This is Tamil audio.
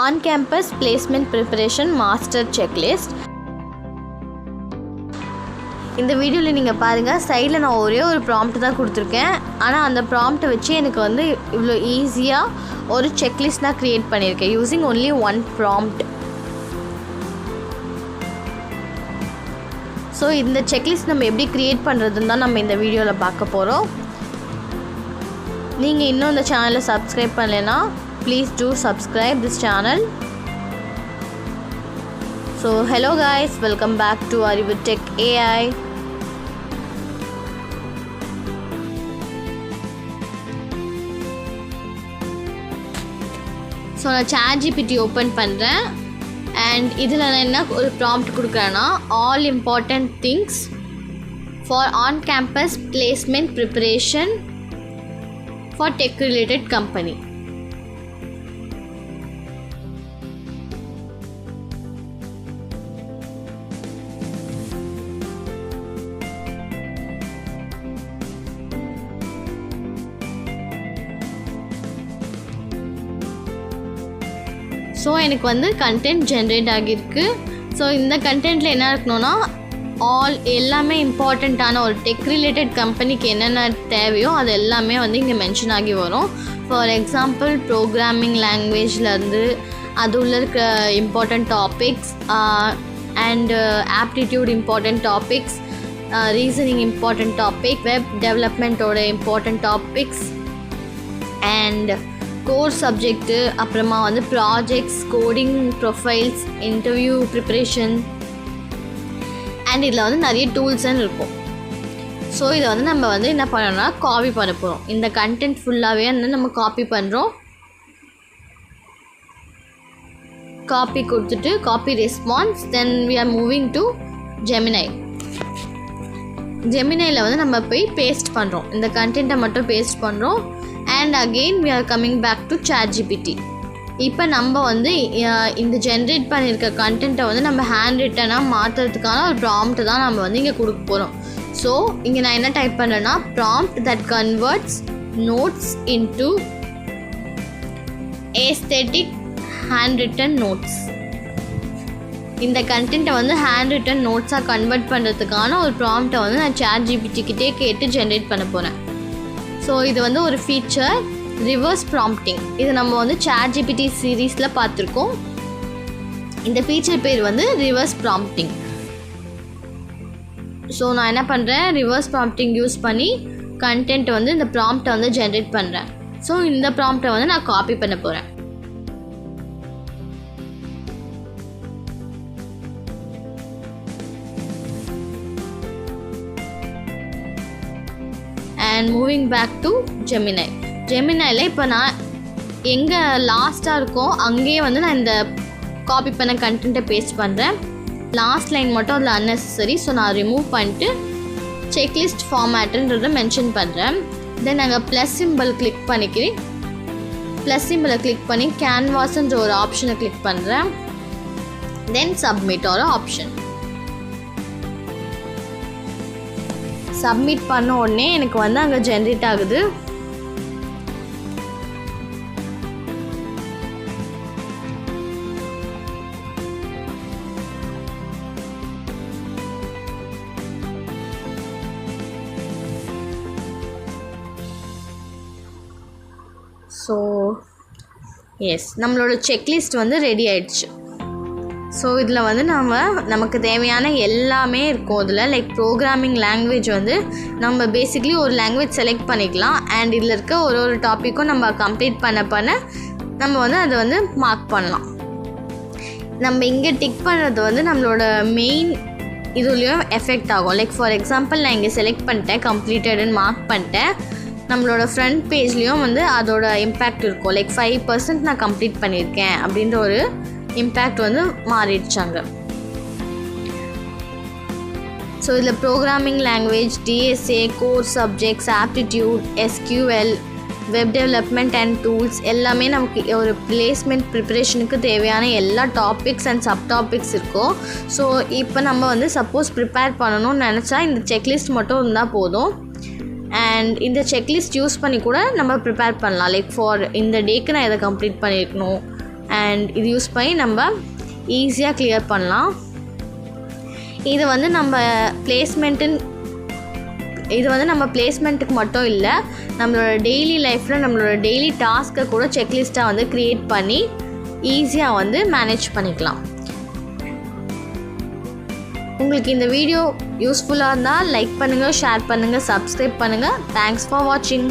on-campus placement preparation master checklist. இந்த வீடியோவில் நீங்கள் பாருங்கள், சைடில் நான் ஒரே ஒரு ப்ராம்ப்ட் தான் கொடுத்துருக்கேன். ஆனால் அந்த ப்ராம்ப்ட்டை வச்சு எனக்கு வந்து இவ்வளோ ஈஸியாக ஒரு செக்லிஸ்ட் நான் க்ரியேட் பண்ணியிருக்கேன் using only one prompt. So இந்த செக்லிஸ்ட் நம்ம எப்படி க்ரியேட் பண்ணுறதுன்னு தான் நம்ம இந்த வீடியோவில் பார்க்க போகிறோம். நீங்கள் இன்னும் இந்த சேனலை சப்ஸ்கிரைப் பண்ணலைன்னா please do subscribe this channel. So hello guys, welcome back to Arivu Tech AI. So நான் chat GPT open பண்ணுறேன் and இதில் நான் என்ன ஒரு prompt கொடுக்குறேன்னா all important things for on-campus placement preparation for tech related company. So எனக்கு வந்து கண்டென்ட் ஜென்ரேட் ஆகியிருக்கு. ஸோ இந்த கண்டென்ட்டில் என்ன இருக்கணும்னா எல்லாமே இம்பார்ட்டண்ட்டான ஒரு டெக் ரிலேட்டட் கம்பெனிக்கு என்னென்ன தேவையோ அது எல்லாமே வந்து இங்கே மென்ஷன் ஆகி வரும். ஃபார் எக்ஸாம்பிள் ப்ரோக்ராமிங் லாங்குவேஜ்லேருந்து அது உள்ள இருக்க important topics and aptitude important topics, reasoning important topic, web டெவலப்மெண்ட்டோட important topics and core subject, அப்புறமா வந்து projects, coding profiles, interview preparation and இதில் வந்து நிறைய டூல்ஸ்ன்னு இருக்கும். ஸோ இதை வந்து நம்ம வந்து என்ன பண்ணணும்னா காப்பி பண்ண போகிறோம். இந்த கண்டென்ட் ஃபுல்லாகவே வந்து நம்ம காப்பி பண்ணுறோம். காப்பி கொடுத்துட்டு copy response, then we are moving to Gemini. ஜெமினையில் வந்து நம்ம போய் பேஸ்ட் பண்ணுறோம், இந்த கண்டென்ட்டை மட்டும் பேஸ்ட் பண்ணுறோம். And again we are coming back to chat GPT. இப்போ நம்ம வந்து இந்த ஜென்ரேட் பண்ணியிருக்க கண்டென்ட்டை வந்து நம்ம ஹேண்ட் ரிட்டனாக மாற்றுறதுக்கான ஒரு ப்ராம்ப்ட் தான் நம்ம வந்து இங்கே கொடுக்க போகிறோம். ஸோ இங்கே நான் என்ன டைப் பண்ணுறேன்னா prompt that converts notes into aesthetic hand return notes. இந்த கண்டென்ட்டை வந்து ஹேண்ட் ரிட்டன் நோட்ஸாக கன்வெர்ட் பண்ணுறதுக்கான ஒரு ப்ராம்ப்டை வந்து நான் chat GPT கிட்டே கேட்டு ஜென்ரேட் பண்ண போகிறேன். ஸோ இது வந்து ஒரு ஃபீச்சர் ரிவர்ஸ் ப்ராம்ப்டிங். இது நம்ம வந்து chat GPT சீரீஸில் பார்த்துருக்கோம். இந்த ஃபீச்சர் பேர் வந்து ரிவர்ஸ் ப்ராம்ப்டிங். ஸோ நான் என்ன பண்ணுறேன், ரிவர்ஸ் ப்ராம்ப்டிங் யூஸ் பண்ணி கண்டென்ட் வந்து இந்த ப்ராம்ப்டை வந்து ஜென்ரேட் பண்ணுறேன். ஸோ இந்த ப்ராம்ப்டை வந்து நான் காப்பி பண்ண போகிறேன். And moving back to Gemini. ஜெமினையில் இப்போ நான் எங்கே லாஸ்ட்டாக இருக்கோ அங்கேயே வந்து நான் இந்த காப்பி பண்ண கண்டென்ட்டை பேஸ்ட் பண்ணுறேன். லாஸ்ட் லைன் மட்டும் அதில் அன்னெசரி, ஸோ நான் ரிமூவ் பண்ணிட்டு செக்லிஸ்ட் ஃபார்மேட்டுன்றதை மென்ஷன் பண்ணுறேன். தென் நாங்கள் ப்ளஸ் சிம்பிள் கிளிக் பண்ணிக்கிறேன். ப்ளஸ் சிம்பிளை கிளிக் பண்ணி கேன்வாஸ்ன்ற ஒரு ஆப்ஷனை கிளிக் பண்ணுறேன். தென் சப்மிட் ஒரு ஆப்ஷன். சப்மிட் பண்ண உடனே எனக்கு வந்து அங்கே ஜென்ரேட் ஆகுது. ஸோ எஸ், நம்மளோட செக்லிஸ்ட் வந்து ரெடி ஆயிடுச்சு. ஸோ இதில் வந்து நமக்கு தேவையான எல்லாமே இருக்கும். இதில் லைக் ப்ரோக்ராமிங் லாங்குவேஜ் வந்து நம்ம பேசிக்லி ஒரு லாங்குவேஜ் செலக்ட் பண்ணிக்கலாம். அண்ட் இதில் இருக்க ஒரு டாப்பிக்கும் நம்ம கம்ப்ளீட் பண்ண நம்ம வந்து அதை வந்து மார்க் பண்ணலாம். நம்ம இங்கே டிக் பண்ணுறது வந்து நம்மளோட மெயின் இதுலேயும் எஃபெக்ட் ஆகும். லைக் ஃபார் எக்ஸாம்பிள் நான் இங்கே செலக்ட் பண்ணிட்டேன், கம்ப்ளீட்டடுன்னு மார்க் பண்ணிட்டேன். நம்மளோட ஃப்ரண்ட் பேஜ்லேயும் வந்து அதோட இம்பேக்ட் இருக்கும். லைக் 5% நான் கம்ப்ளீட் பண்ணியிருக்கேன் அப்படின்ற ஒரு இம்பேக்ட் வந்து மாறிடுச்சாங்க. ஸோ இதில் programming language, DSA, core subjects, aptitude, SQL, web development and tools எல்லாமே நமக்கு ஒரு பிளேஸ்மெண்ட் ப்ரிப்பரேஷனுக்கு தேவையான எல்லா டாபிக்ஸ் அண்ட் சப் டாபிக்ஸ் இருக்கும். ஸோ இப்போ நம்ம வந்து சப்போஸ் ப்ரிப்பேர் பண்ணணும்னு நினச்சா இந்த செக்லிஸ்ட் மட்டும் இருந்தால் போதும். அண்ட் இந்த செக்லிஸ்ட் யூஸ் பண்ணி கூட நம்ம ப்ரிப்பேர் பண்ணலாம். லைக் ஃபார் இந்த டேக்கு நான் இதை கம்ப்ளீட் பண்ணியிருக்கணும் அண்ட் இது யூஸ் பண்ணி நம்ம ஈஸியாக கிளியர் பண்ணலாம். இது வந்து நம்ம பிளேஸ்மெண்ட்டுக்கு மட்டும் இல்லை, நம்மளோட டெய்லி லைஃப்பில் நம்மளோட டெய்லி டாஸ்க்கை கூட செக்லிஸ்ட்டாக வந்து க்ரியேட் பண்ணி ஈஸியாக வந்து மேனேஜ் பண்ணிக்கலாம். உங்களுக்கு இந்த வீடியோ யூஸ்ஃபுல்லாக இருந்தால் லைக் பண்ணுங்கள், ஷேர் பண்ணுங்கள், சப்ஸ்கிரைப் பண்ணுங்கள். தேங்க்ஸ் ஃபார் வாட்சிங்.